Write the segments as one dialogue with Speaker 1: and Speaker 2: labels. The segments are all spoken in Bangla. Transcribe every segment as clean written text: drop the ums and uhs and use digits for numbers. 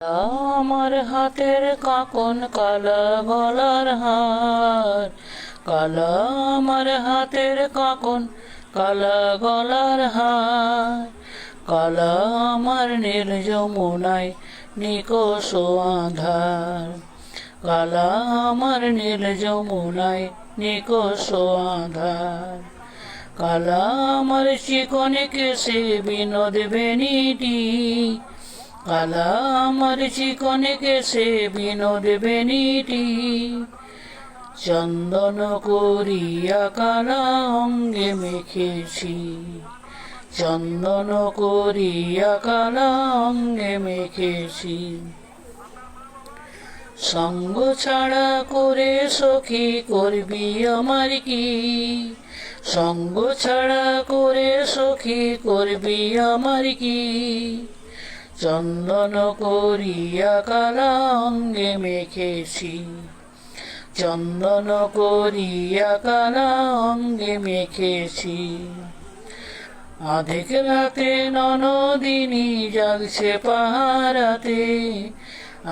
Speaker 1: আমার হাতের কাকন কালা গলার হার, কালা আমার হাতের কাকন কালা গলার হার, কালা আমার নীল যমুনায় নিকষ আধার, কালা আমার নীল যমুনায় নিকষ আধার, কালা আমার চিকনে কেশে বিনোদ বেনিটি, কালা আমার চিকনে কেশে বিনোদ বেনিটি, চন্দন করিয়া কালা অঙ্গে মেখেছি, চন্দন করিয়া কালা অঙ্গে মেখেছি, সঙ্গ ছাড়া করে সখী করবি আমার কি, সঙ্গ ছাড়া করে সখী করবি আমার কি, চন্দন করিয়া কালা অঙ্গে মেখেছি, চন্দন করিয়া কালা অঙ্গে মেখেছি, আধেক রাতে ননদিনী জাগছে পাহারাতে,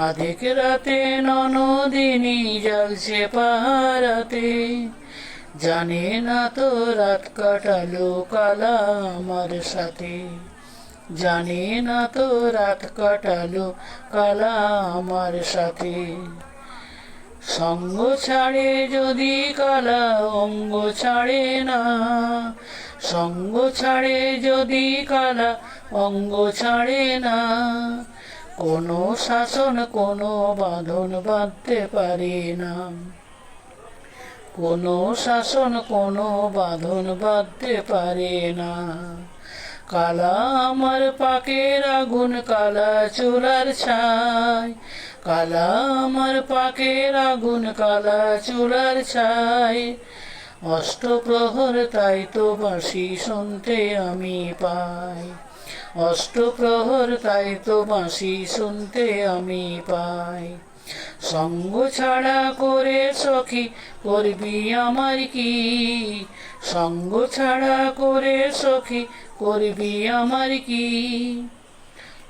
Speaker 1: আধেক রাতে ননদিনী জাগছে পাহারাতে, জানে না তো রাত কাটালো কালা আমার সাথে, জানে না তো রাত কাটালো কালা আমার সাথে, সঙ্গ ছাড়ে যদি কালা অঙ্গ ছাড়ে না, সঙ্গ ছাড়ে যদি কালা অঙ্গ ছাড়ে না, কোনো শাসন কোনো বাঁধন বাঁধতে পারে না, কোনো শাসন কোনো বাঁধন বাঁধতে পারে না, কালা আমার পাকের আগুন কালা চুলার ছাই, কালা আমার পাকের আগুন কালা চুলার ছাই, অষ্টপ্রহর তাই তো বাঁশি শুনতে আমি পাই, অষ্টপ্রহর তাই তো বাঁশি শুনতে আমি পাই, সঙ্গ ছাড়া করে সখী করবি আমার কি, সঙ্গ ছাড়া করে সখী করবি আমার কি,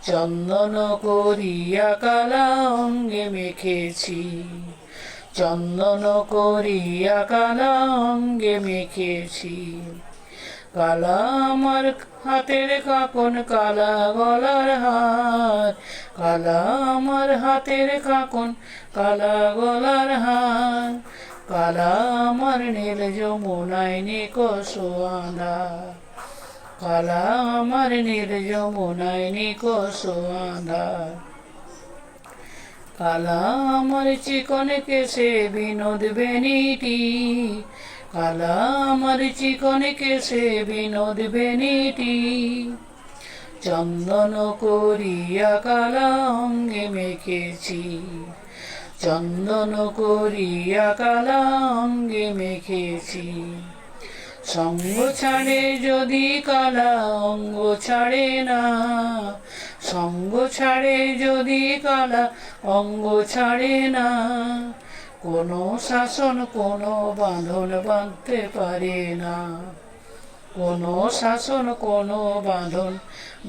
Speaker 1: চন্দন করিয়া কালা অঙ্গে মেখেছি, চন্দন করিয়া কালা অঙ্গে মেখেছি, কালা আমার হাতের কাকন কালা গলার হার, কালা আমার হাতের কাকন কালা গলার হার, কালা আমার নীল যমুনায় নিকষ আধার, কালা আমার নীল যমুনায় নিকষ আধার, কালা আমার চিকনে কেশে বিনোদ বেনিটি, কালা আমার চিকনে কেশে বিনোদ বেনিটি, চন্দন করিয়া কালা অঙ্গে মেখেছি, চন্দন করিয়া কালা অঙ্গে মেখেছি, সঙ্গ ছাড়ে যদি কালা অঙ্গ ছাড়ে না, সঙ্গ ছাড়ে যদি কালা অঙ্গ ছাড়ে না, কোনো শাসন কোনো বাঁধন বাঁধতে পারে না, কোনো শাসন কোনো বাঁধন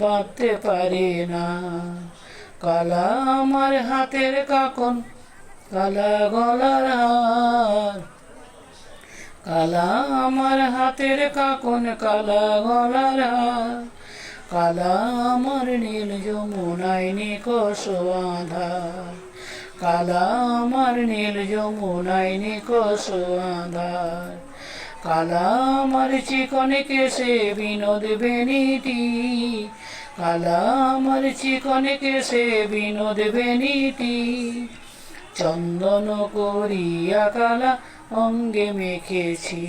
Speaker 1: বাঁধতে পারে না, কালা আমার হাতের কাকন কালা গলার হার, কালা আমার হাতের কাকন কালা গলার হার, কালা আমার নীল যমুনায় নিকষ আধার, কালা আমার নীল যমুনায় নিকষ আধার, কালা আমার চিকনে কেশে বিনোদ বেনিটি, কালা আমার চিকনে কেশে বিনোদ বেনিটি, চন্দন করিয়া কালা অঙ্গে মেখেছি।